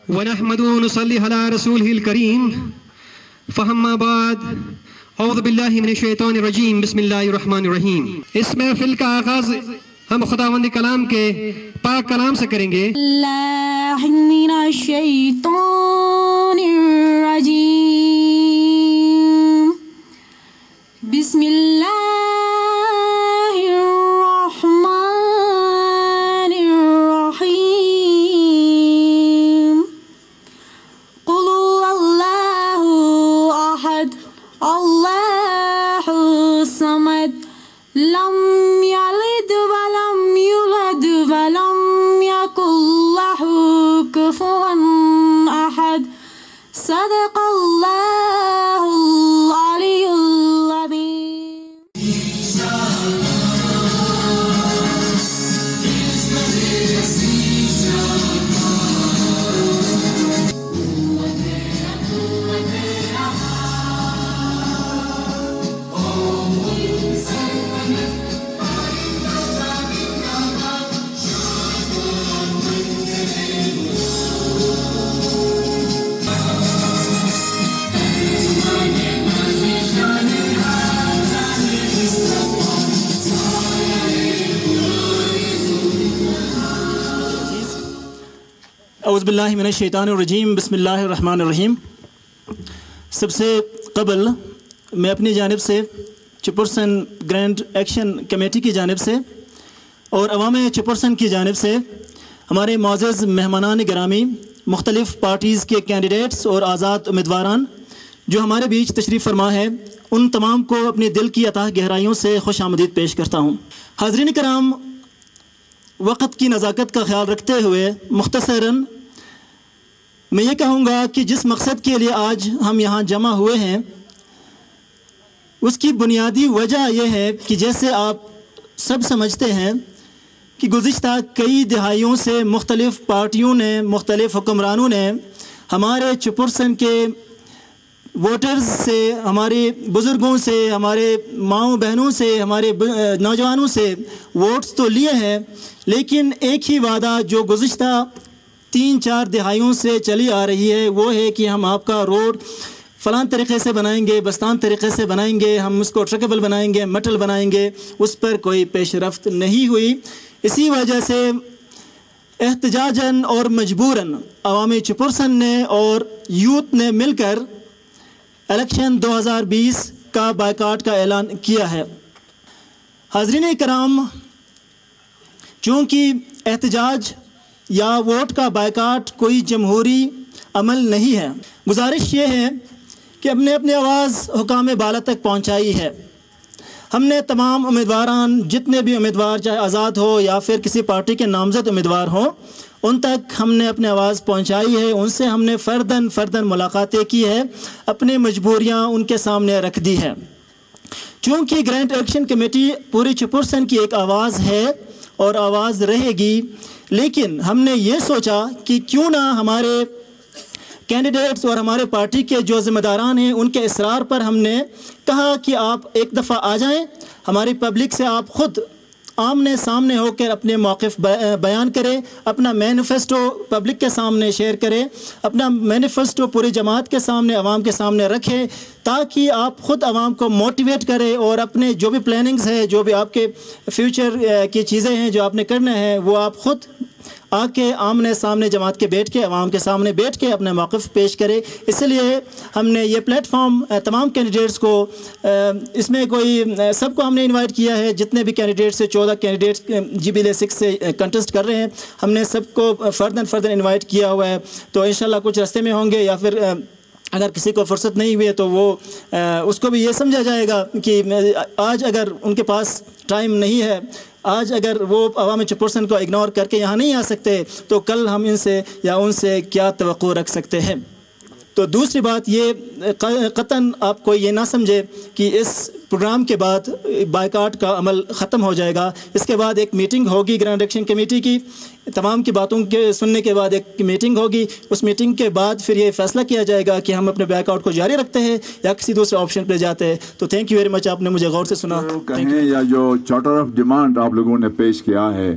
ونحمد ونصلي على رسوله الكريم فأما بعد اعوذ باللہ من الشیطان الرجیم بسم اللہ الرحمن الرحیم. اس محفل کا آغاز ہم خداوند کلام کے پاک کلام سے کریں گے. اللہ من الشیطان الرجیم بسم اللہ الرحمن الرحیم. قل اللہ احد اللہ الصمد لم یلد ولم یولد ولم یکن لہ کفوا احد. صدق اللہ العلی العظیم. اعوذ باللہ من الشیطان الرجیم بسم اللہ الرحمن الرحیم. سب سے قبل میں اپنی جانب سے چپرسن گرینڈ ایکشن کمیٹی کی جانب سے اور عوام چپرسن کی جانب سے ہمارے معزز مہمانان گرامی، مختلف پارٹیز کے کینڈیڈیٹس اور آزاد امیدواران جو ہمارے بیچ تشریف فرما ہے، ان تمام کو اپنے دل کی اتاہ گہرائیوں سے خوش آمدید پیش کرتا ہوں. حاضرین کرام، وقت کی نزاکت کا خیال رکھتے ہوئے مختصراً میں یہ کہوں گا کہ جس مقصد کے لیے آج ہم یہاں جمع ہوئے ہیں اس کی بنیادی وجہ یہ ہے کہ جیسے آپ سب سمجھتے ہیں کہ گزشتہ کئی دہائیوں سے مختلف پارٹیوں نے، مختلف حکمرانوں نے ہمارے چپرسن کے ووٹرز سے، ہمارے بزرگوں سے، ہمارے ماؤں بہنوں سے، ہمارے نوجوانوں سے ووٹس تو لیے ہیں، لیکن ایک ہی وعدہ جو گزشتہ 3-4 دہائیوں سے چلی آ رہی ہے وہ ہے کہ ہم آپ کا روڈ فلاں طریقے سے بنائیں گے، بستان طریقے سے بنائیں گے، ہم اس کو ٹرکیبل بنائیں گے، میٹل بنائیں گے. اس پر کوئی پیش رفت نہیں ہوئی. اسی وجہ سے احتجاجاً اور مجبوراً عوامی چپرسن نے اور یوتھ نے مل کر الیکشن 2020 کا بائیکاٹ کا اعلان کیا ہے. حاضرین کرام، چونکہ احتجاج یا ووٹ کا بائیکاٹ کوئی جمہوری عمل نہیں ہے، گزارش یہ ہے کہ ہم نے اپنی آواز حکام بالا تک پہنچائی ہے. ہم نے تمام امیدواران، جتنے بھی امیدوار چاہے آزاد ہو یا پھر کسی پارٹی کے نامزد امیدوار ہوں، ان تک ہم نے اپنی آواز پہنچائی ہے. ان سے ہم نے فرداً ملاقاتیں کی ہے، اپنی مجبوریاں ان کے سامنے رکھ دی ہے. چونکہ گرینڈ ایکشن کمیٹی پوری چپرسن کی ایک آواز ہے اور آواز رہے گی، لیکن ہم نے یہ سوچا کہ کیوں نہ ہمارے کینڈیڈیٹس اور ہمارے پارٹی کے جو ذمہ داران ہیں ان کے اصرار پر ہم نے کہا کہ آپ ایک دفعہ آ جائیں، ہماری پبلک سے آپ خود آمنے سامنے ہو کر اپنے موقف بیان کریں، اپنا مینیفیسٹو پبلک کے سامنے شیئر کریں، اپنا مینیفیسٹو پوری جماعت کے سامنے، عوام کے سامنے رکھیں، تاکہ آپ خود عوام کو موٹیویٹ کریں اور اپنے جو بھی پلاننگز ہیں، جو بھی آپ کے فیوچر کی چیزیں ہیں جو آپ نے کرنا ہے، وہ آپ خود آ کے آمنے سامنے جماعت کے بیٹھ کے، عوام کے سامنے بیٹھ کے اپنے موقف پیش کرے. اس لیے ہم نے یہ پلیٹ فارم تمام کینڈیڈیٹس کو، اس میں کوئی سب کو ہم نے انوائٹ کیا ہے، جتنے بھی کینڈیڈیٹس سے 14 کینڈیڈیٹس GBL6 سے کنٹیسٹ کر رہے ہیں، ہم نے سب کو فرداً انوائٹ کیا ہوا ہے. تو انشاءاللہ کچھ راستے میں ہوں گے، یا پھر اگر کسی کو فرصت نہیں ہوئی تو وہ اس کو بھی یہ سمجھا جائے گا کہ آج اگر ان کے پاس ٹائم نہیں ہے، آج اگر وہ عوام چپرسن کو اگنور کر کے یہاں نہیں آ سکتے تو کل ہم ان سے یا ان سے کیا توقع رکھ سکتے ہیں. تو دوسری بات یہ قطعاً آپ کو یہ نہ سمجھے کہ اس پروگرام کے بعد بائیکاٹ کا عمل ختم ہو جائے گا. اس کے بعد ایک میٹنگ ہوگی گرینڈ ایکشن کمیٹی کی، تمام کی باتوں کے سننے کے بعد ایک میٹنگ ہوگی. اس میٹنگ کے بعد پھر یہ فیصلہ کیا جائے گا کہ ہم اپنے بیک آؤٹ کو جاری رکھتے ہیں یا کسی دوسرے آپشن پہ جاتے ہیں. تو تھینک یو ویری مچ، آپ نے مجھے غور سے سنا. کہیں یا جو چارٹر آف ڈیمانڈ آپ لوگوں نے پیش کیا ہے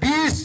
20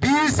20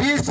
20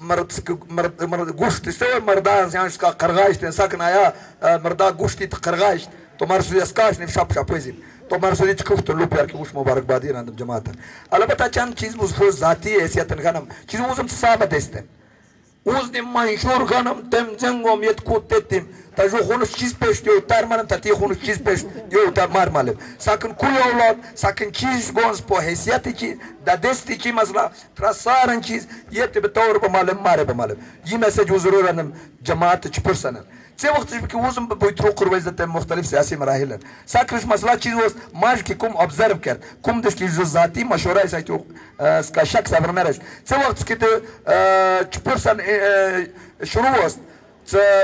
مرد گوشت سوی مردان زیانش کا قرغایش تین ساکن آیا مردا گوشتی قرغایش تو مرسوی اسکاش نیم شاپ شاپ ویزیم تو مرسوی چکوفت لوپ یار که گوش مبارک بادی راندم جماعتا البته چند چیز مزخوز ذاتی حیثیتن خانم چیز موزم ثابت است اوز نیم منشور خانم تم زنگوم یت کود تتیم تا جو خونش چیز پیش دیو تر منم تا تی خونش چیز پیش دیو تا مار مالم ساکن کوی اولاد ساکن چیز گونز پو حیثیتی چیز دا دستی چی مسئلہ ترا سارن چیز یہ تی بطور پا مالم مارے پا مالم یہ میسیج وہ ضرور انم جماعت چپرسنن چه وقت که وزم بویترو قرویزت مختلف سیاسی مراحل ساکرش مسئله چیز وست ماش که کم ابزرو کرد کم دش که ذاتی مشوره سایت کا شخص ابر مرش چه وقت که چپرسن شروع است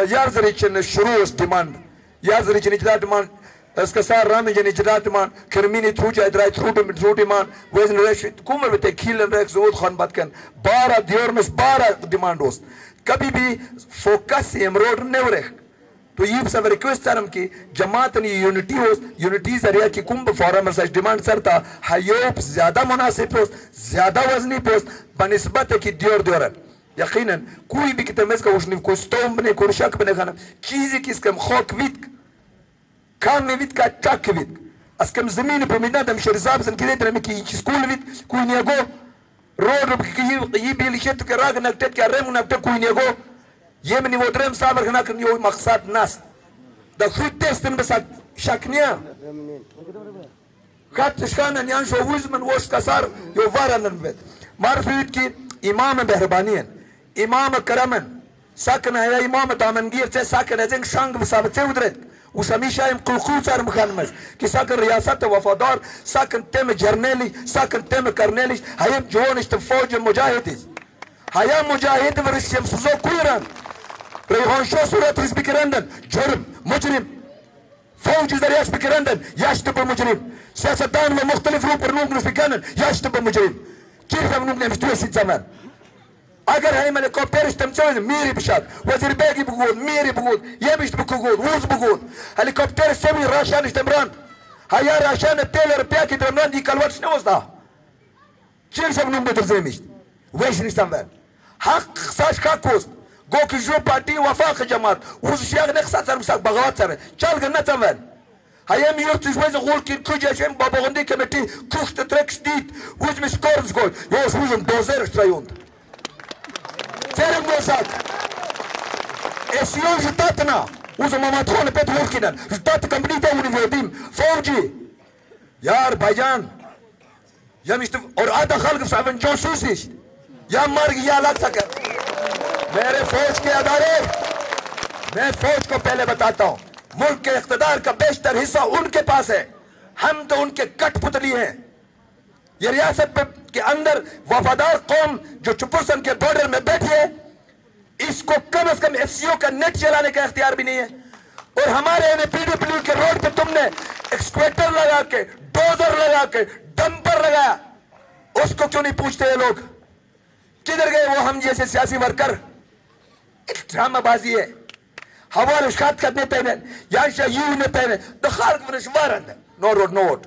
یارزریچن شروع است دیمان یارزریچن اجرا دیمان اسکا سار رامی جن اجرا دیمان کرمینی تروجا ادرای ترو دیمان وزن رشید کومر بته کیلن رک زود خان بات کن 12 دیورمس 12 دیمان دوست کبھی بھی فوکس امروڈ نہیں رکھ تو یہ سب ریکویسٹ کرم کہ جماعت نے یونٹی ہو یونٹی ذریعہ کی کمب فورم مساج ڈیمانڈ سرتا حیوب زیادہ مناسب پوست زیادہ وزنی پوست بنسبت ہے کہ دیورن یقیناً کوئی بھی کتمیز کا وشنی کوئی ستوم بنے کوئی شک بنے خانم چیزی کس کم خوک وید کام وید کا چاک وید اس کم زمین پر میدنا دم شرزاب سن کدے ترمی کی سکول وید کوئی نیگو روڈ یہ بھی لکھت کے راگ نکتت کیا ریم نکتت کوئی نیگو یہ منی وہ درم صابر خنا کرنی ہوئی مقصد ناس دا خود تیستن بسا شکنیا خط شکانا نیان شو وزمن وش کسار یو وارنن بید معرفیت کی امام بہربانین امام کرمن ساکن ہے امام دامنگیر سے ساکن ہے جنگ شانگ بسابت سے ادرت اس ہمیشہ ام قلقول سار مخانمش کہ ساکن ریاست وفادار ساکن تیم جرنیلی ساکن تیم کرنیلی حیم جوانشت فوج مجاہدیز حیم مجاہد ورسیم سوزو کویران ریحان شو صورت حزب کرندن جرم مجرم فوج ذریعہ سپکرندن یاشتب مجرم سیاستان و مختلف رو پر نوگن سپکنن یاشتب مجرم چیز ہم نوگن مستوی سی زمان اگر ہے ہیلیکوپٹرش تم چوز میری بشاد وزیر بیگی بگود میری بگود یہ بشت بگود وز بگود ہیلیکوپٹر سمی راشانش تمران ہیا راشان تیلر پیاکی درمران دی کلوٹش نوز دا چیز ہم نوگن در زیمیشت ویش نیستم بر حق ساش کاکوست گو کی جو پارٹی وفاق جماعت وز شیاغ نقصات سر مساق بغاوت سر چال گر نتم بر هيام يرتش ويز غول كي كوجا شيم بابا غندي كمتي كوخت تريك شديد وز مش كورز جول يوز وزم دوزر شترايوند سيرم دوزات اسيون جتاتنا وز ماما تخون بيت وركينا جتات كمبني تاوني فيديم فوجي يار بايجان يا مشت اور آدھا خلق صاحبن جوسوسيش يا مرگ يا لگ سکر میرے فوج کے ادارے میں فوج کو پہلے بتاتا ہوں ملک کے اقتدار کا بیشتر حصہ ان کے پاس ہے ہم تو ان کے کٹ پتلی ہیں یہ ریاست کے اندر وفادار قوم جو چپرسن کے بارڈر میں بیٹھی ہے اس کو کم از کم ایف سی او کا نیٹ چلانے کا اختیار بھی نہیں ہے اور ہمارے پی ڈی پی کے روڈ پہ تم نے ایکسکویٹر لگا کے ڈوزر لگا کے ڈمپر لگایا اس کو کیوں نہیں پوچھتے یہ لوگ کدھر گئے وہ ہم جیسے سیاسی ورکر ایک ڈرامہ بازی ہے حوال اشکات کرنے تینے یانشا یوں نے تینے دخارک ونش وارند نو روڈ نو vote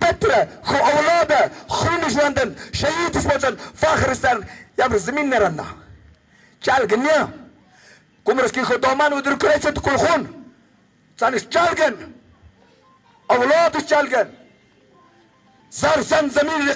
petre khu awlada khun jwandan shahid ismotan fakhristan ya zmin nerana chalgnya kumraski khodoman udur kreset kul khun sanis chalgan awlad chalgan zar san zamin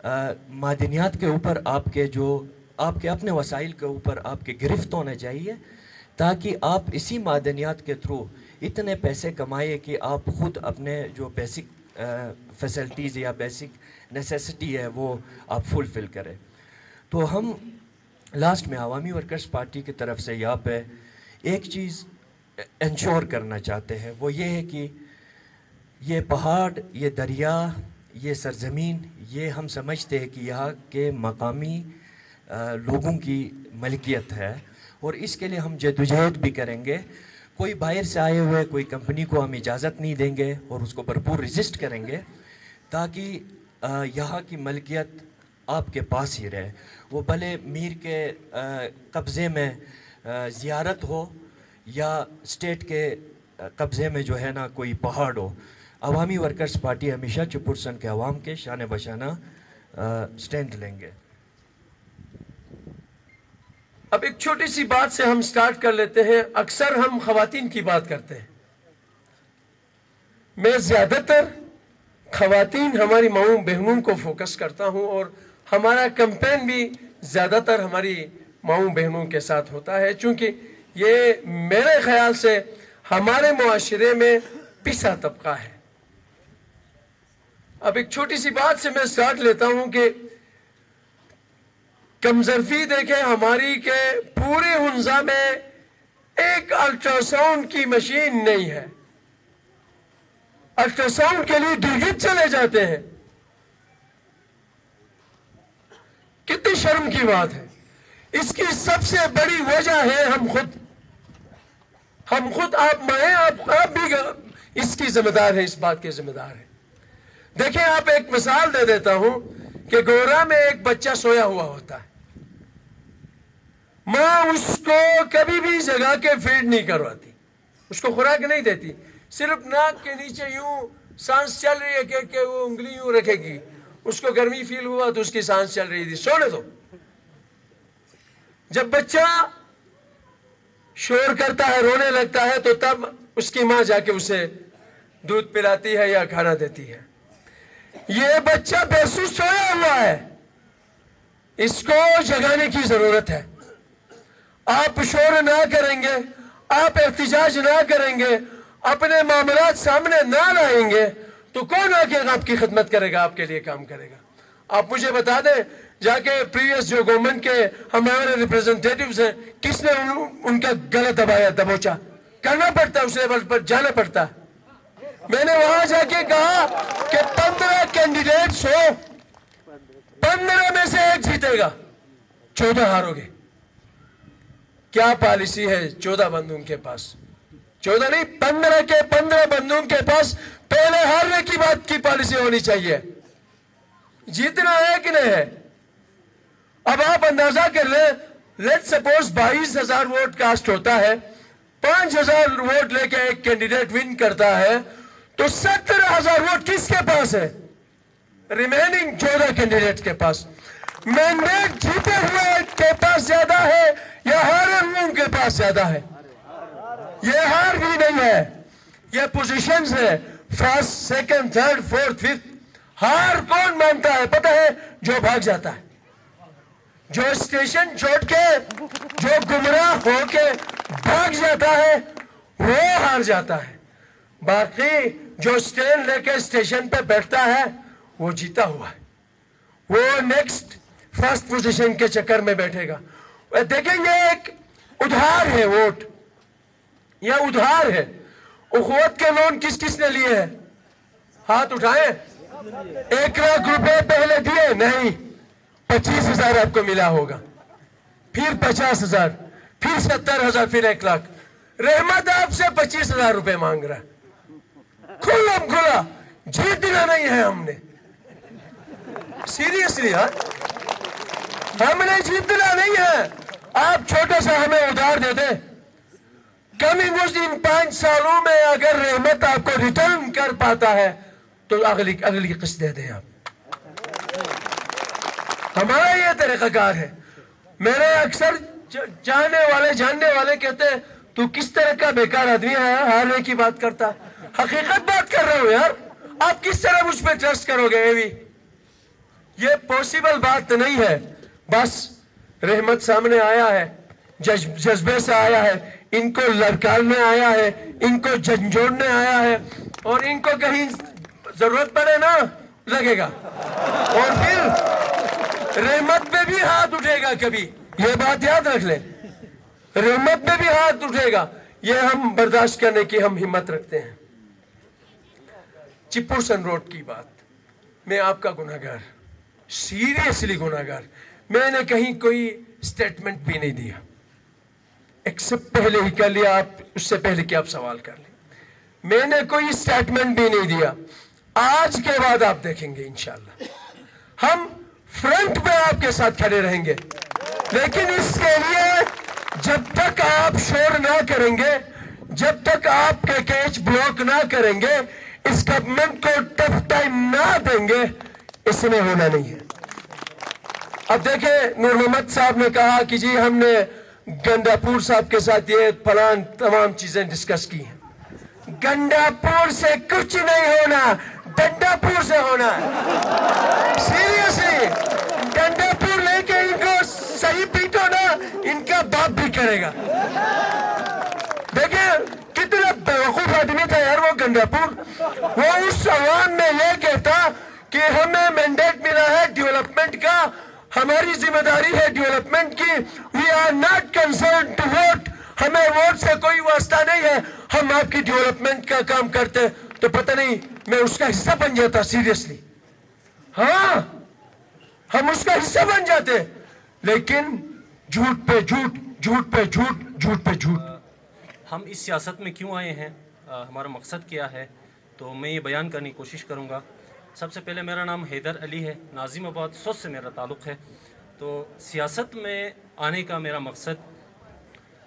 معدنیات کے اوپر آپ کے اپنے وسائل کے اوپر آپ کے گرفت ہونے چاہیے، تاکہ آپ اسی معدنیات کے تھرو اتنے پیسے کمائے کہ آپ خود اپنے جو بیسک فیسلٹیز یا بیسک نیسیسٹی ہے وہ آپ فلفل کریں۔ تو ہم لاسٹ میں عوامی ورکرز پارٹی کی طرف سے یہاں پہ ایک چیز انشور کرنا چاہتے ہیں، وہ یہ ہے کہ یہ پہاڑ، یہ دریا، یہ سرزمین، یہ ہم سمجھتے ہیں کہ یہاں کے مقامی لوگوں کی ملکیت ہے، اور اس کے لیے ہم جدوجہد بھی کریں گے۔ کوئی باہر سے آئے ہوئے کوئی کمپنی کو ہم اجازت نہیں دیں گے اور اس کو بھرپور رجسٹ کریں گے، تاکہ یہاں کی ملکیت آپ کے پاس ہی رہے۔ وہ بھلے میر کے قبضے میں زیارت ہو یا اسٹیٹ کے قبضے میں جو ہے نا کوئی پہاڑ ہو، عوامی ورکرز پارٹی ہمیشہ 4% کے عوام کے شانے بشانہ سٹینڈ لیں گے۔ اب ایک چھوٹی سی بات سے ہم سٹارٹ کر لیتے ہیں۔ اکثر ہم خواتین کی بات کرتے ہیں، میں زیادہ تر خواتین ہماری ماؤں بہنوں کو فوکس کرتا ہوں، اور ہمارا کمپین بھی زیادہ تر ہماری ماؤں بہنوں کے ساتھ ہوتا ہے، چونکہ یہ میرے خیال سے ہمارے معاشرے میں پسا طبقہ ہے۔ اب ایک چھوٹی سی بات سے میں سٹارٹ لیتا ہوں کہ کمظرفی دیکھیں ہماری کہ پورے ہنزا میں ایک الٹرا ساؤنڈ کی مشین نہیں ہے۔ الٹرا ساؤنڈ کے لیے گلگت چلے جاتے ہیں، کتنی شرم کی بات ہے۔ اس کی سب سے بڑی وجہ ہے ہم خود، آپ مائیں، آپ بھی اس کی ذمہ دار ہیں، اس بات کے ذمہ دار ہیں۔ دیکھیں، آپ ایک مثال دے دیتا ہوں کہ گورا میں ایک بچہ سویا ہوا ہوتا ہے، ماں اس کو کبھی بھی جگہ کے فیڈ نہیں کرواتی، اس کو خوراک نہیں دیتی، صرف ناک کے نیچے یوں سانس چل رہی ہے کہ وہ انگلی یوں رکھے گی، اس کو گرمی فیل ہوا تو اس کی سانس چل رہی تھی، سونے دو۔ جب بچہ شور کرتا ہے، رونے لگتا ہے، تو تب اس کی ماں جا کے اسے دودھ پلاتی ہے یا کھانا دیتی ہے۔ یہ بچہ بےسوس سویا ہوا ہے، اس کو جگانے کی ضرورت ہے۔ آپ شور نہ کریں گے، آپ احتجاج نہ کریں گے، اپنے معاملات سامنے نہ لائیں گے، تو کون آ کے آپ کی خدمت کرے گا، آپ کے لیے کام کرے گا؟ آپ مجھے بتا دیں، جا کے پریویس جو گورنمنٹ کے ہمارے ریپریزنٹیٹیوز ہیں، کس نے ان کا گلا دبایا، دبوچا؟ کرنا پڑتا ہے، اس لیول پر جانا پڑتا ہے۔ میں نے وہاں جا کے کہا کہ 15 کینڈیڈیٹس ہو، 15 میں سے ایک جیتے گا، 14 ہارو گے۔ کیا پالیسی ہے 14 بندوں کے پاس؟ 14 نہیں، 15 کے 15 بندوں کے پاس پہلے ہارنے کی بات کی پالیسی ہونی چاہیے، جیتنا ہے کہ نہیں ہے؟ اب آپ اندازہ کر لیں، لیٹ سپوز 22,000 ووٹ کاسٹ ہوتا ہے، 5,000 ووٹ لے کے ایک کینڈیڈیٹ ون کرتا ہے، تو 17,000 ووٹ کس کے پاس ہے؟ ریمیننگ 14 کینڈیڈیٹ کے پاس۔ مینڈیٹ جیتے ہوئے کے پاس زیادہ ہے یا ہارے ہوئے کے پاس زیادہ ہے؟ یہ ہار بھی نہیں ہے، یہ پوزیشنز ہے، first, second, third, fourth, fifth. ہار کون مانتا ہے پتہ ہے؟ جو بھاگ جاتا ہے، جو اسٹیشن چھوڑ کے، جو گمراہ ہو کے بھاگ جاتا ہے، وہ ہار جاتا ہے۔ باقی جو اسٹینڈ لے کے اسٹیشن پہ بیٹھتا ہے، وہ جیتا ہوا ہے، وہ نیکسٹ فرسٹ پوزیشن کے چکر میں بیٹھے گا۔ دیکھیں، یہ ایک ادھار ہے، ووٹ یہ ادھار ہے۔ اخوت کے لون کس کس نے لیے ہیں؟ ہاتھ اٹھائیں۔ 1 لاکھ روپے پہلے دیے نہیں، 25,000 آپ کو ملا ہوگا، پھر 50,000، پھر 70,000، پھر 1 لاکھ۔ رحمت آپ سے 25,000 روپے مانگ رہا ہے، کھلا کھلا۔ جیتنا نہیں ہے ہم نے، سیریسلی، ہم نے جیتنا نہیں ہے۔ آپ چھوٹا سا ہمیں ادھار دے دیں، کمی مجھ ان 5 سالوں میں اگر رحمت آپ کو ریٹرن کر پاتا ہے تو اگلی قسط دے دیں آپ۔ ہمارا یہ طریقہ کار ہے۔ میرے اکثر جاننے والے کہتے ہیں تو کس طرح کا بیکار آدمی ہے، ہارنے کی بات کرتا۔ حقیقت بات کر رہا ہوں یار، آپ کس طرح مجھ پہ ٹرسٹ کرو گے؟ یہ پاسبل بات نہیں ہے. بس رحمت سامنے آیا ہے, جذبے سے آیا ہے, ان کو لڑکارنے آیا ہے, ان کو جھنجھوڑنے آیا ہے, اور ان کو کہیں ضرورت پڑے نا لگے گا, اور پھر رحمت پہ بھی ہاتھ اٹھے گا. کبھی یہ بات یاد رکھ لیں, رحمت پہ بھی ہاتھ اٹھے گا. یہ ہم برداشت کرنے کی ہم ہمت رکھتے ہیں. چپورسن روڈ کی بات, میں آپ کا گناہگار, سیریسلی گناہگار. میں نے کہیں کوئی سٹیٹمنٹ بھی نہیں دیا, ایکسپٹ پہلے ہی کر لیا. آپ اس سے پہلے کہ آپ سوال کر لیں, میں نے کوئی سٹیٹمنٹ بھی نہیں دیا. آج کے بعد آپ دیکھیں گے انشاءاللہ ہم فرنٹ پہ آپ کے ساتھ کھڑے رہیں گے. لیکن اس کے لیے جب تک آپ شور نہ کریں گے, جب تک آپ کے کیچ بلاک نہ کریں گے, اس گورنمنٹ کو ٹف ٹائم نہ دیں گے, اس میں ہونا نہیں ہے. اب دیکھیں, نور محمد صاحب نے کہا کہ جی ہم نے گنڈا پور صاحب کے ساتھ یہ پلان تمام چیزیں ڈسکس کی ہیں. گنڈا پور سے کچھ نہیں ہونا, ڈنڈا پور سے ہونا ہے. سیریسلی ڈنڈا پور لے کے ان کو صحیح پیٹو نا, ان کا باپ بھی کرے گا. دیکھیں کتنا بیوقوف آدمی تھا یار وہ گنڈا پور. وہ اس عوام میں یہ کہتا کہ ہمیں مینڈیٹ ملا ہے ڈیولپمنٹ کا, ہماری ذمہ داری ہے ڈیولپمنٹ کی. We are not concern to vote, ہمیں ووٹ سے کوئی واسطہ نہیں ہے, ہم آپ کی ڈیولپمنٹ کا کام کرتے. تو پتہ نہیں میں اس کا حصہ بن جاتا. سیریسلی ہاں, ہم اس کا حصہ بن جاتے. لیکن جھوٹ پہ جھوٹ, جھوٹ پہ جھوٹ, جھوٹ پہ جھوٹ. ہم اس سیاست میں کیوں آئے ہیں, ہمارا مقصد کیا ہے, تو میں یہ بیان کرنے کی کوشش کروں گا. سب سے پہلے میرا نام حیدر علی ہے, ناظم آباد سوت سے میرا تعلق ہے. تو سیاست میں آنے کا میرا مقصد,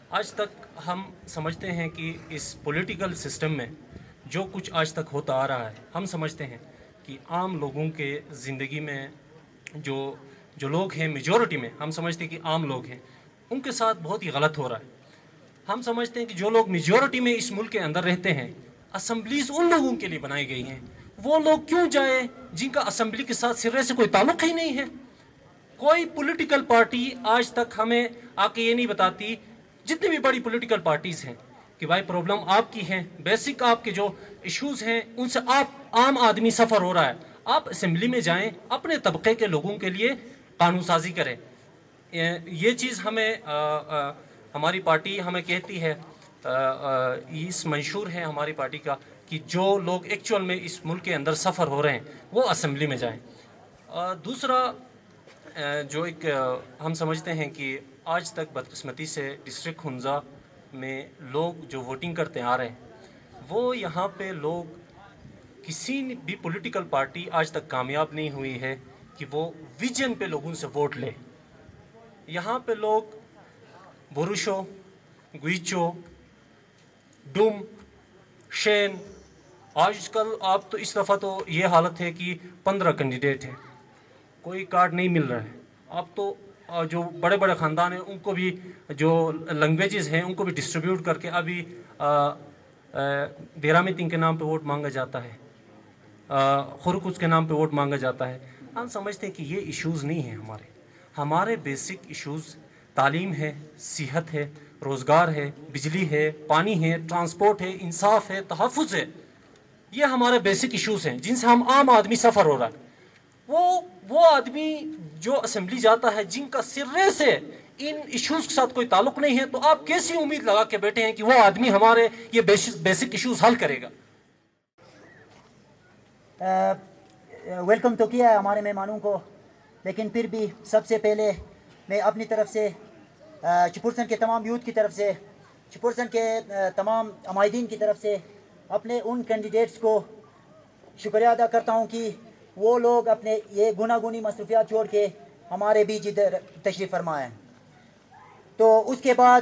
آج تک ہم سمجھتے ہیں کہ اس پولیٹیکل سسٹم میں جو کچھ آج تک ہوتا آ رہا ہے, ہم سمجھتے ہیں کہ عام لوگوں کے زندگی میں جو لوگ ہیں میجورٹی میں, ہم سمجھتے ہیں کہ عام لوگ ہیں, ان کے ساتھ بہت ہی غلط ہو رہا ہے. ہم سمجھتے ہیں کہ جو لوگ میجورٹی میں اس ملک کے اندر رہتے ہیں, اسمبلیز ان لوگوں کے لیے بنائی گئی ہیں. وہ لوگ کیوں جائیں جن کا اسمبلی کے ساتھ سرے سے کوئی تعلق ہی نہیں ہے. کوئی پولیٹیکل پارٹی آج تک ہمیں آ کے یہ نہیں بتاتی, جتنی بھی بڑی پولیٹیکل پارٹیز ہیں, کہ بھائی پرابلم آپ کی ہیں, بیسک آپ کے جو ایشوز ہیں ان سے آپ عام آدمی سفر ہو رہا ہے. آپ اسمبلی میں جائیں, اپنے طبقے کے لوگوں کے لیے قانون سازی کریں. یہ چیز ہمیں ہماری پارٹی ہمیں کہتی ہے, اس منشور ہے ہماری پارٹی کا کہ جو لوگ ایکچول میں اس ملک کے اندر سفر ہو رہے ہیں وہ اسمبلی میں جائیں. دوسرا جو ایک ہم سمجھتے ہیں کہ آج تک بدقسمتی سے ڈسٹرکٹ ہنزا میں لوگ جو ووٹنگ کرتے آ رہے ہیں, وہ یہاں پہ لوگ کسی بھی پولیٹیکل پارٹی آج تک کامیاب نہیں ہوئی ہے کہ وہ ویژن پہ لوگوں سے ووٹ لے. یہاں پہ لوگ بروشو, گویچو, ڈوم, شین, آج کل آپ تو اس دفعہ تو یہ حالت ہے کہ 15 کینڈیڈیٹ ہیں, کوئی کارڈ نہیں مل رہا ہے. آپ تو جو بڑے بڑے خاندان ہیں ان کو بھی جو لینگویجز ہیں ان کو بھی ڈسٹریبیوٹ کر کے ابھی دیرا میتنگ کے نام پہ ووٹ مانگا جاتا ہے, خورکوز کے نام پہ ووٹ مانگا جاتا ہے. ہم سمجھتے ہیں کہ یہ ایشوز نہیں ہیں ہمارے بیسک ایشوز تعلیم ہے, صحت ہے, روزگار ہے, بجلی ہے, پانی ہے, ٹرانسپورٹ ہے, انصاف ہے, تحفظ ہے. یہ ہمارے بیسک ایشوز ہیں جن سے ہم عام آدمی سفر ہو رہا ہے. وہ آدمی جو اسمبلی جاتا ہے جن کا سرے سے ان ایشوز کے ساتھ کوئی تعلق نہیں ہے, تو آپ کیسی امید لگا کے بیٹھے ہیں کہ وہ آدمی ہمارے یہ بیسک ایشوز حل کرے گا. ویلکم تو کیا ہے ہمارے مہمانوں کو, لیکن پھر بھی سب سے پہلے میں اپنی طرف سے چپورسن کے تمام یوتھ کی طرف سے, چپورسن کے تمام عمائدین کی طرف سے اپنے ان کینڈیڈیٹس کو شکریہ ادا کرتا ہوں کہ وہ لوگ اپنے یہ گناگونی مصروفیات چھوڑ کے ہمارے بیچ ادھر تشریف فرما ہیں. تو اس کے بعد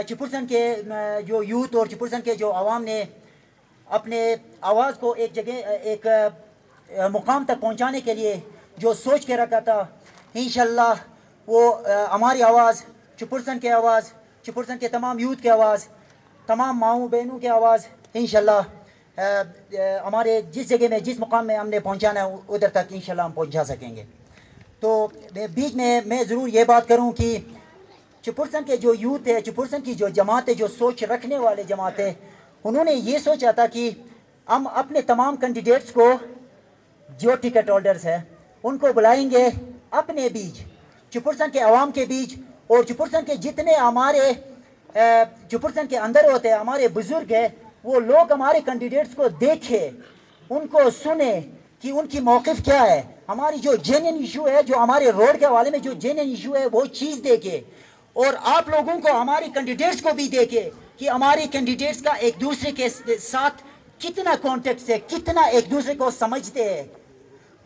چپورسن کے جو یوتھ اور چپورسن کے جو عوام نے اپنے آواز کو ایک جگہ ایک مقام تک پہنچانے کے لیے جو سوچ کے رکھا تھا, انشاءاللہ وہ ہماری آواز, چپورسن کی آواز, چپورسن کے تمام یوتھ کی آواز, تمام ماؤں بہنوں کی آواز انشاءاللہ ہمارے جس جگہ میں جس مقام میں ہم نے پہنچانا ہے ادھر تک انشاءاللہ ہم پہنچا سکیں گے. تو بیچ میں ضرور یہ بات کروں کہ چپرسن کے جو یوتھ ہے, چپرسن کی جو جماعت ہے, جو سوچ رکھنے والے جماعت ہے, انہوں نے یہ سوچا تھا کہ ہم اپنے تمام کینڈیڈیٹس کو جو ٹکٹ ہولڈرز ہیں ان کو بلائیں گے اپنے بیچ, چپرسن کے عوام کے بیچ, اور چپرسن کے جتنے ہمارے چپرسن کے اندر ہوتے ہیں ہمارے بزرگ ہیں, وہ لوگ ہمارے کینڈیڈیٹس کو دیکھے, ان کو سنے کہ ان کی موقف کیا ہے, ہماری جو جینین ایشو ہے, جو ہمارے روڈ کے حوالے میں جو جینین ایشو ہے وہ چیز دیکھے, اور آپ لوگوں کو ہماری کینڈیڈیٹس کو بھی دیکھے کہ ہماری کینڈیڈیٹس کا ایک دوسرے کے ساتھ کتنا کانٹیکٹ ہے, کتنا ایک دوسرے کو سمجھتے ہیں.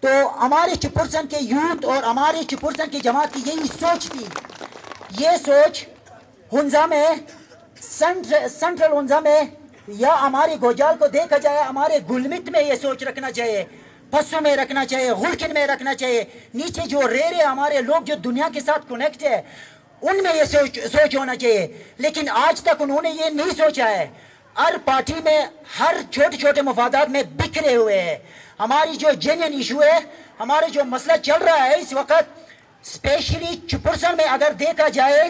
تو ہمارے چپرسن کے یوتھ اور ہمارے چپرسن کی جماعت کی یہی سوچ تھی. یہ سوچ ہنزا میں, سنٹرل ہنزا میں یا ہمارے گوجال کو دیکھا جائے, ہمارے گلمت میں یہ سوچ رکھنا چاہیے, پسو میں رکھنا چاہیے, غلکن میں رکھنا چاہیے, نیچے جو رے ہمارے لوگ جو دنیا کے ساتھ کنیکٹ ہے ان میں یہ سوچ ہونا چاہیے. لیکن آج تک انہوں نے یہ نہیں سوچا ہے. ہر پارٹی میں ہر چھوٹے چھوٹے مفادات میں بکھرے ہوئے ہیں. ہماری جو جینین ایشو ہے, ہمارے جو مسئلہ چل رہا ہے اس وقت, اسپیشلی چپرسن میں اگر دیکھا جائے,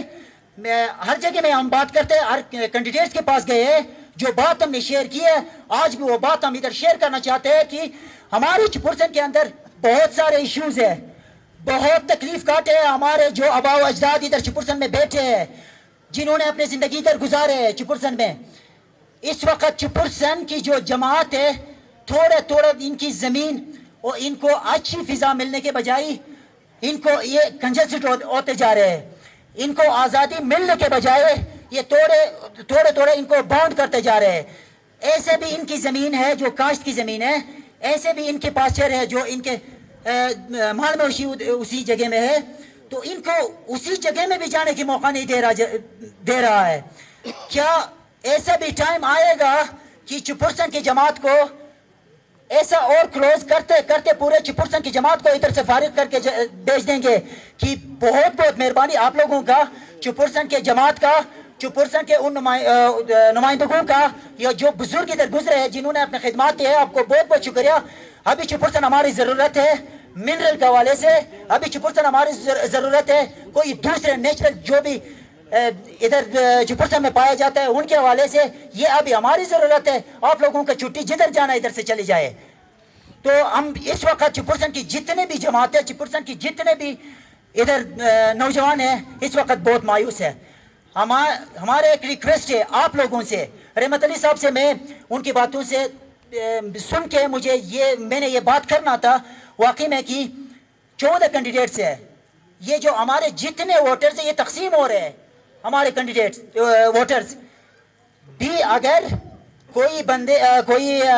ہر جگہ میں ہم بات کرتے ہیں, ہر کینڈیڈیٹس کے پاس گئے ہیں, جو بات ہم نے شیئر کی ہے آج بھی وہ بات ہم ادھر شیئر کرنا چاہتے ہیں کہ ہماری چپرسن کے اندر بہت سارے ایشوز ہیں, بہت تکلیف کاٹے ہیں ہمارے جو آبا و اجداد ادھر چپرسن میں بیٹھے ہیں, جنہوں نے اپنی زندگی ادھر گزارے ہیں چپرسن میں. اس وقت چپرسن کی جو جماعت ہے, تھوڑے تھوڑے ان کی زمین اور ان کو اچھی فضا ملنے کے بجائے ان کو یہ کنجسٹڈ ہوتے جا رہے ہیں. ان کو آزادی ملنے کے بجائے یہ تھوڑے تھوڑے ان کو باؤنڈ کرتے جا رہے ہیں. ایسے بھی ان کی زمین ہے جو کاشت کی زمین ہے, ایسے بھی ان کے پاسچر ہے جو ان کے مال مویشی اسی جگہ میں ہے, تو ان کو اسی جگہ میں بھی جانے کی موقع نہیں دے رہا ہے. کیا ایسا بھی ٹائم آئے گا کہ چپرسن کی جماعت کو ایسا اور کلوز کرتے کرتے پورے چپرسن کی جماعت کو ادھر سے فارغ کر کے بیچ دیں گے کہ بہت بہت مہربانی آپ لوگوں کا, چپرسن کے جماعت کا, چپرسن کے ان نمائندگوں کا, یا جو بزرگ ادھر گزرے ہیں جنہوں نے اپنے خدمات دی ہے, آپ کو بہت بہت شکریہ. ابھی چپرسن ہماری ضرورت ہے منرل کے حوالے سے, ابھی چپرسن ہماری ضرورت ہے کوئی دوسرے نیچرل جو بھی ادھر چپرسن میں پایا جاتا ہے ان کے حوالے سے, یہ ابھی ہماری ضرورت ہے. آپ لوگوں کا چھٹی جدھر جانا ادھر سے چلی جائے. تو ہم اس وقت چپرسن کی جتنے بھی جماعتیں, چپرسن کی جتنے بھی ادھر نوجوان ہیں اس وقت بہت مایوس ہے. ہمارے ایک ریکویسٹ ہے آپ لوگوں سے, رحمت علی صاحب سے, میں ان کی باتوں سے سن کے میں نے یہ بات کرنا تھا واقعی میں کہ 14 کینڈیڈیٹس ہیں, یہ جو ہمارے جتنے ووٹرز ہیں یہ تقسیم ہو رہے ہیں. ہمارے کینڈیڈیٹس ووٹرز بھی, اگر کوئی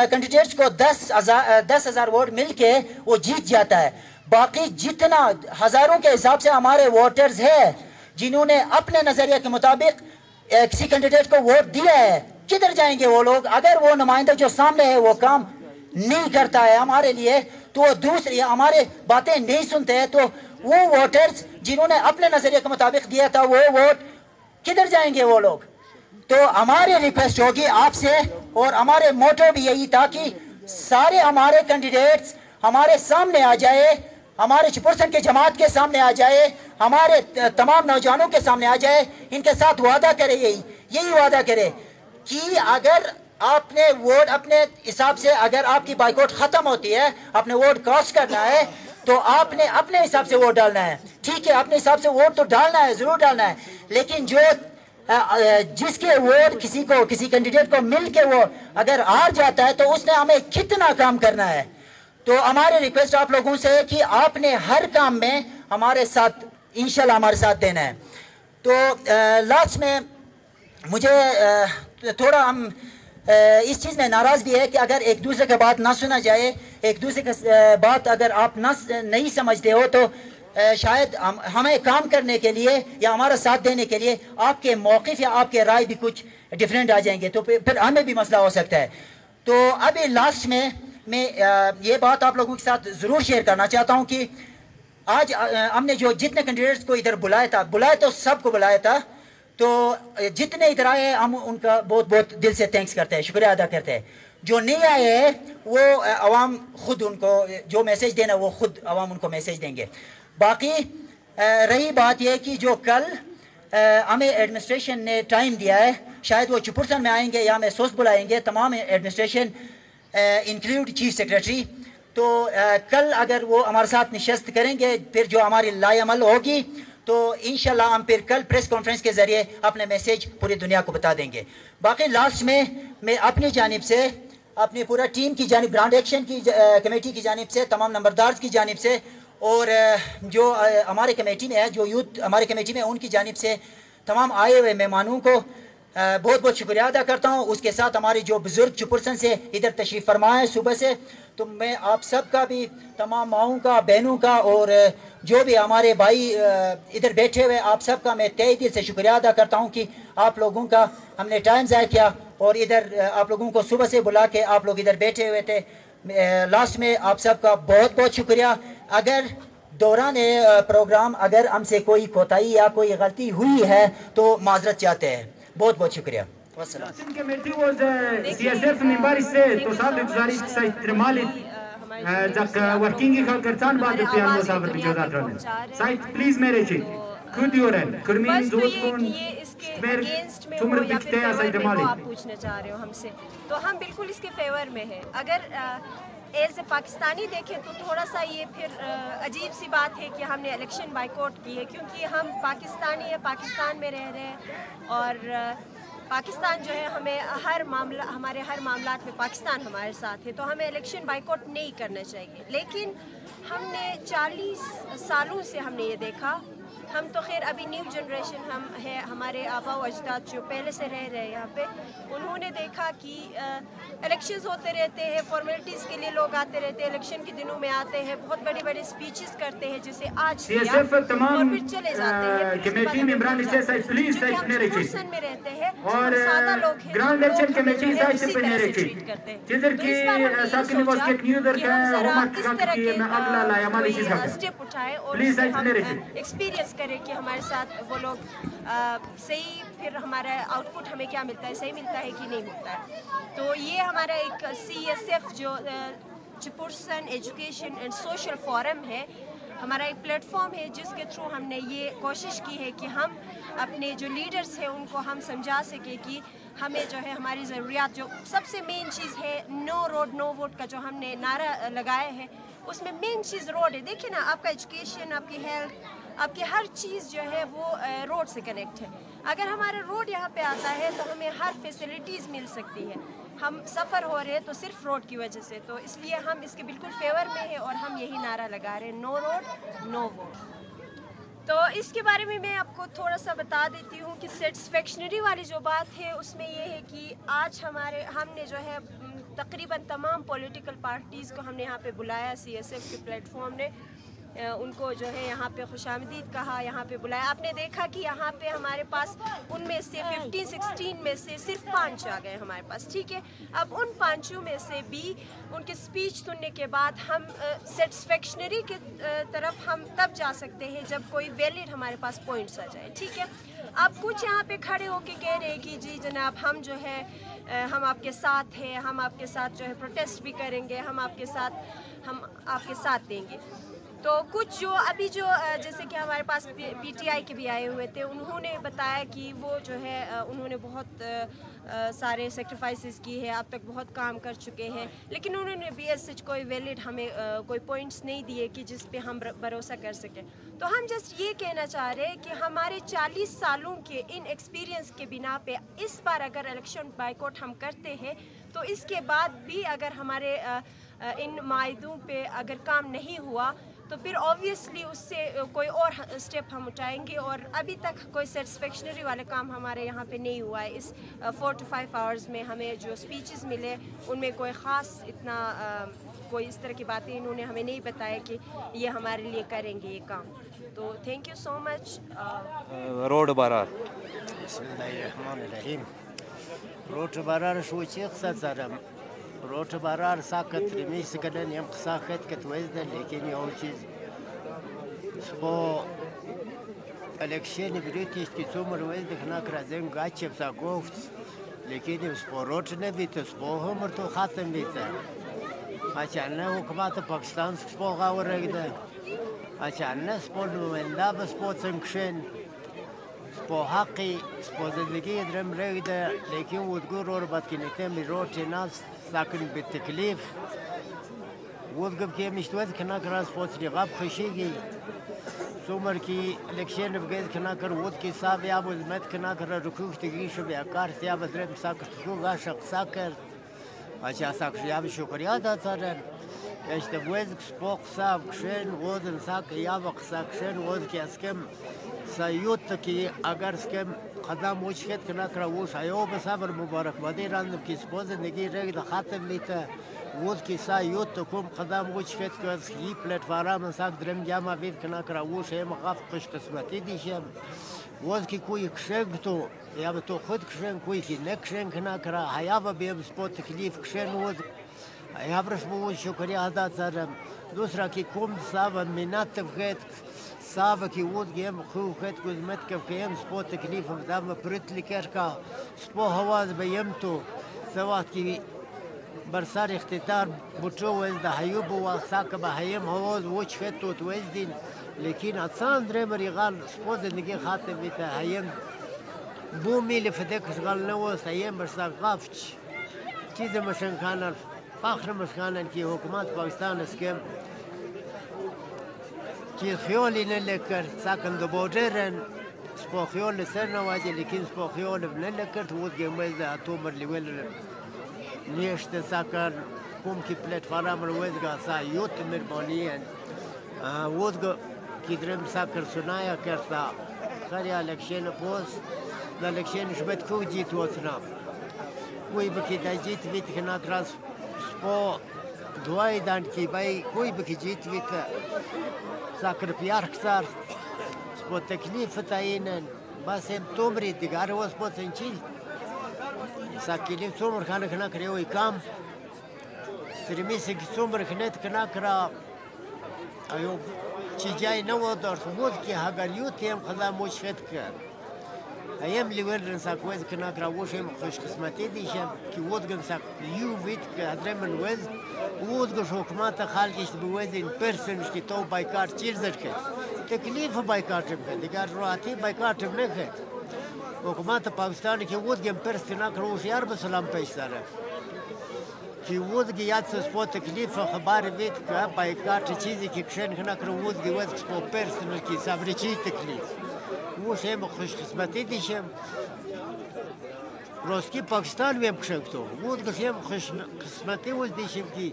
کینڈیڈیٹس کو 10,000 ووٹ مل کے وہ جیت جاتا ہے, باقی جتنا ہزاروں کے حساب سے ہمارے ووٹرز ہیں جنہوں نے اپنے نظریہ کے مطابق کسی کینڈیڈیٹ کو ووٹ دیا ہے, کدھر جائیں گے وہ لوگ؟ اگر وہ نمائندہ جو سامنے ہے وہ کام نہیں کرتا ہے ہمارے لیے, تو وہ دوسری ہمارے باتیں نہیں سنتے ہیں, تو وہ ووٹرز جنہوں نے اپنے نظریے کے مطابق دیا تھا وہ ووٹ کدھر جائیں گے وہ لوگ؟ تو ہماری ریکویسٹ ہوگی آپ سے, اور ہمارے موٹو بھی یہی تھا کہ سارے ہمارے کینڈیڈیٹس ہمارے سامنے آ جائے, ہمارے چپرسن کے جماعت کے سامنے آ جائے, ہمارے تمام نوجوانوں کے سامنے آ جائے, ان کے ساتھ وعدہ کرے, یہی وعدہ کرے کہ اگر آپ نے ووٹ اپنے حساب سے, اگر آپ کی بائیکاٹ ختم ہوتی ہے, اپنے ووٹ کاسٹ کرنا ہے, تو آپ نے اپنے حساب سے ووٹ ڈالنا ہے. ٹھیک ہے, اپنے حساب سے ووٹ تو ڈالنا ہے, ضرور ڈالنا ہے, لیکن جس کے ووٹ کسی کینڈیڈیٹ کو مل کے وہ اگر ہار جاتا ہے تو اس نے ہمیں کتنا کام کرنا ہے. تو ہماری ریکویسٹ آپ لوگوں سے ہے کہ آپ نے ہر کام میں ہمارے ساتھ انشاءاللہ ہمارے ساتھ دینا ہے. تو لاسٹ میں مجھے تھوڑا ہم اس چیز میں ناراض بھی ہے کہ اگر ایک دوسرے کی بات نہ سنا جائے, ایک دوسرے کی بات اگر آپ نہیں سمجھتے ہو, تو شاید ہمیں کام کرنے کے لیے یا ہمارا ساتھ دینے کے لیے آپ کے موقف یا آپ کے رائے بھی کچھ ڈیفرنٹ آ جائیں گے, تو پھر ہمیں بھی مسئلہ ہو سکتا ہے. تو ابھی لاسٹ میں یہ بات آپ لوگوں کے ساتھ ضرور شیئر کرنا چاہتا ہوں کہ آج ہم نے جو جتنے کینڈیڈیٹس کو ادھر بلایا تو سب کو بلایا تھا, تو جتنے ادھر آئے ہم ان کا بہت بہت دل سے تھینکس کرتے ہیں, شکریہ ادا کرتے ہیں. جو نہیں آئے ہیں وہ عوام خود ان کو جو میسیج دینا وہ خود عوام ان کو میسیج دیں گے. باقی رہی بات یہ کہ جو کل ہمیں ایڈمنسٹریشن نے ٹائم دیا ہے, شاید وہ چپرسن میں آئیں گے یا ہمیں سوست بلائیں گے, تمام ایڈمنسٹریشن انکلوڈ چیف سیکریٹری. تو کل اگر وہ ہمارے ساتھ نشست کریں گے, پھر جو ہماری لائے عمل ہوگی تو انشاءاللہ ہم پھر کل پریس کانفرنس کے ذریعے اپنے میسیج پوری دنیا کو بتا دیں گے. باقی لاسٹ میں اپنی جانب سے, اپنی پورا ٹیم کی جانب, گرانڈ ایکشن کی کمیٹی کی جانب سے, تمام نمبردارز کی جانب سے, اور جو ہمارے کمیٹی میں ہے, جو یوتھ ہمارے کمیٹی میں, ان کی جانب سے تمام آئے ہوئے مہمانوں کو بہت بہت شکریہ ادا کرتا ہوں. اس کے ساتھ ہمارے جو بزرگ چپرسن سے ادھر تشریف فرما ہے صبح سے, تو میں آپ سب کا بھی, تمام ماؤں کا, بہنوں کا, اور جو بھی ہمارے بھائی ادھر بیٹھے ہوئے, آپ سب کا میں تہہ دل سے شکریہ ادا کرتا ہوں کہ آپ لوگوں کا ہم نے ٹائم ضائع کیا اور ادھر آپ لوگوں کو صبح سے بلا کے آپ لوگ ادھر بیٹھے ہوئے تھے. لاسٹ میں آپ سب کا بہت بہت شکریہ. اگر دوران پروگرام اگر ہم سے کوئی کوتاہی یا کوئی غلطی ہوئی ہے تو معذرت چاہتے ہیں. بہت بہت شکریہ. آپ پوچھنا چاہ رہے ہو ہم سے, تو ہم بالکل اس کے فیور میں ہیں. اگر ایز اے پاکستانی دیکھیں تو تھوڑا سا یہ پھر عجیب سی بات ہے کہ ہم نے الیکشن بائیکاٹ کی ہے, کیونکہ ہم پاکستانی ہیں, پاکستان میں رہ رہے ہیں, اور پاکستان جو ہے ہمیں ہمارے ہر معاملات میں پاکستان ہمارے ساتھ ہے, تو ہمیں الیکشن بائیکاٹ نہیں کرنا چاہیے. لیکن ہم نے 40 سالوں سے ہم نے یہ دیکھا, ہم تو خیر ابھی نیو جنریشن ہم ہے, ہمارے آبا و اجداد جو پہلے سے رہ رہے ہیں یہاں پہ, انہوں نے دیکھا کہ الیکشنز ہوتے رہتے ہیں, فارمیلٹیز کے لیے لوگ آتے رہتے ہیں, الیکشن کے دنوں میں آتے ہیں, بہت بڑے بڑے اسپیچز کرتے ہیں جسے آج کیا اور پھر چلے جاتے ہیں. کیونکہ ہم چپرسن میں رہتے ہیں, ہم سادہ لوگ ہیں, لوگ ہمیں جو ہے اسی طرح سے ٹریٹ کرتے ہیں. تو اس بار ہم نے یہ سوچا کہ ہم ذرا اس طرح کے کوئی اسٹیپ اٹھائے اور اس سے ہم ایکسپیرینس کریں کہ ہمارے ساتھ وہ لوگ صحیح, پھر ہمارا آؤٹ پٹ ہمیں کیا ملتا ہے, صحیح ملتا ہے کہ نہیں ملتا ہے. تو یہ ہمارا ایک CSF جو Chipurson education and social forum ہے, ہمارا ایک پلیٹ فارم ہے جس کے تھرو ہم نے یہ کوشش کی ہے کہ ہم اپنے جو لیڈرز ہیں ان کو ہم سمجھا سکیں کہ ہمیں جو ہے ہماری ضروریات, جو سب سے مین چیز ہے نو روڈ نو ووٹ کا جو ہم نے نعرہ لگایا ہے, اس میں مین چیز روڈ ہے. دیکھیں نا, آپ کا ایجوکیشن, آپ کی ہیلتھ, آپ کی ہر چیز جو ہے وہ روڈ سے کنیکٹ ہے. اگر ہمارا روڈ یہاں پہ آتا ہے تو ہمیں ہر فیسلٹیز مل سکتی ہے. ہم سفر ہو رہے ہیں تو صرف روڈ کی وجہ سے, تو اس لیے ہم اس کے بالکل فیور میں ہیں اور ہم یہی نعرہ لگا رہے ہیں, نو روڈ نو ووٹ. تو اس کے بارے میں آپ کو تھوڑا سا بتا دیتی ہوں کہ سیٹسفیکشنری والی جو بات ہے اس میں یہ ہے کہ آج ہم نے جو ہے تقریباً تمام پولیٹیکل پارٹیز کو ہم نے یہاں پہ بلایا, CSF کے پلیٹ فارم نے ان کو جو ہے یہاں پہ خوش آمدید کہا, یہاں پہ بلایا. آپ نے دیکھا کہ یہاں پہ ہمارے پاس ان میں سے 15-16 میں سے صرف 5 آ گئے ہمارے پاس, ٹھیک ہے. اب ان 5 میں سے بھی ان کی اسپیچ سننے کے بعد ہم سیٹسفیکشنری کی طرف ہم تب جا سکتے ہیں جب کوئی ویلڈ ہمارے پاس پوائنٹس آ جائے, ٹھیک ہے. آپ کچھ یہاں پہ کھڑے ہو کے کہہ رہے ہیں کہ جی جناب ہم جو ہے ہم آپ کے ساتھ ہیں, ہم آپ کے ساتھ جو ہے پروٹیسٹ بھی کریں گے, ہم آپ کے ساتھ دیں گے. تو کچھ جو ابھی جو جیسے کہ ہمارے پاس PTI کے بھی آئے ہوئے تھے, انہوں نے بتایا کہ وہ جو ہے انہوں نے بہت سارے سیکریفائسز کی ہے, اب تک بہت کام کر چکے ہیں, لیکن انہوں نے بھی ایز سچ کوئی ویلڈ ہمیں کوئی پوائنٹس نہیں دیے کہ جس پہ ہم بھروسہ کر سکیں. تو ہم جسٹ یہ کہنا چاہ رہے ہیں کہ ہمارے 40 سالوں کے ان ایکسپیرینس کے بنا پہ اس بار اگر الیکشن بائیکاٹ ہم کرتے ہیں تو اس کے بعد بھی اگر ہمارے ان معاہدوں پہ اگر کام نہیں ہوا تو پھر اوبیسلی اس سے کوئی اور اسٹیپ ہم اٹھائیں گے. اور ابھی تک کوئی سیٹسفیکشنری والے کام ہمارے یہاں پہ نہیں ہوا ہے. اس 4 to 5 آورز میں ہمیں جو اسپیچز ملے ان میں کوئی خاص اتنا کوئی اس طرح کی باتیں انہوں نے ہمیں نہیں بتایا کہ یہ ہمارے لیے کریں گے یہ کام. تو thank you so much. Road Brar بسم الله الرحمن الرحیم. روٹ برار شو چیخ سرم روٹ برار ساکت رمیش کردن یم ساکت کت وزن لیکن یه چیز سپو الیکشن بریتیش که تومر وزن خناک رازم گاچه بسا گفت لیکن سپو روٹ نه بیت سپو هم تو ختم بیت اچانه حکومت پاکستان سپو غاورگ ده اچانه سپو نماینده به سپو چنکشن سپو حقی سپو زندگی درم رگ ده لیکن ودگو رو بد کنیته می روٹ ناس ساکن به تکلیف ودگو که میشتوید کنه کراس پوچ رقاب خشیگی سومر کی الیکشن بگید کنا کر ود کی صاحب یا مزمت کنا کر رکوع تگی شو بیا کار سیا بدرم ساکر تو غاشق ساکر اچھا ساکر یا شکریہ دا سرن اشت بوز سپوق صاحب کشن ودن ساک یا وق ساکشن ود کی اسکم سیوت کی اگر اسکم قدم وشکت کنا کر وش ایوب صبر مبارک بدی راندم کی سپوز زندگی رگ خاتم لیتا ود کی سایوت کوم قدم وشکت کس هی پلتفارم ساک درم جامع وید کنا کرا وش هم قف قش قسمتی دیشم ود کی کوی کشنگ تو یا به تو خود کشنگ کوی کی نکشنگ کنا کرا حیا و بیم سپوت تکلیف کشن ود یا برش بو شکریہ ادا سرم دوسرا کی کوم صاحب منات فقت صاحب کی ود گیم خو خت قسمت کف کیم سپوت تکلیف دام پرت لیکر کا سپو هواز بیم تو سوات کی برسار اختیار بچو وز ده حیوب و ساک به حیم هواز وچ خط و توز دین لیکن اصلا در مریغال سپو زندگی خاطر بیت حیم بو میل فدک شغال نوست حیم برسار قافچ چیز مشن خانر فخر مشخانن کی حکومت پاکستان اسکم کی خیالی نلکر ساکن دو بودرن سپو خیال سر نواجه لیکن سپو خیال نلکر تو گمز ده اتومر لیول نیشت ساکر کوم کی پلیتفارم روزگا سا یوت مربانیان وودگا کی درم ساکر سنایا کرتا خریا الیکشن پوست دا الیکشن شبت کو جیت وطنا کوئی بکی دا جیت ویت کنا کراس سپو دوائی دان کی بائی کوئی بکی جیت ویت ساکر پیار کسار سپو تکلیف تاینن بس هم تومری دیگر و سپو سنچیل ساکیلیم سومر خانه کنا کریوی کام ترمیسی که سومر خنت کنا کرا ایو چی جای نو دارت بود که هگر یوتی هم خدا مشخط کرد ایم لیور رن ساکوز کنا کرا وشم خوش قسمتی دیشم که ودگن ساک یو وید که هدرمن وز ودگش حکمات خالکش بوز این پرسنش که تو بایکار چیرزر کرد تکلیف بایکارتم کرد دیگر راحتی بایکارتم نکرد حکومت پاکستان کی ود گم پرست نہ کرو یار بسلام پیش سر کی ود کی یاد سے سپو تکلیف خبر ویت کا بایکاٹ چیز کی کشن نہ کرو ود کی ود سپو پرست نہ کی صبر چی تکلیف وہ سے خوش قسمتی دیشم روز کی پاکستان میں کشکتو ود کی سے خوش قسمتی ود دیشم کی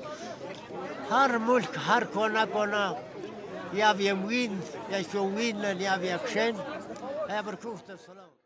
ہر ملک ہر کونا کونا یا ویم وین یا شو وین یا وی اکشن ابر کوفت السلام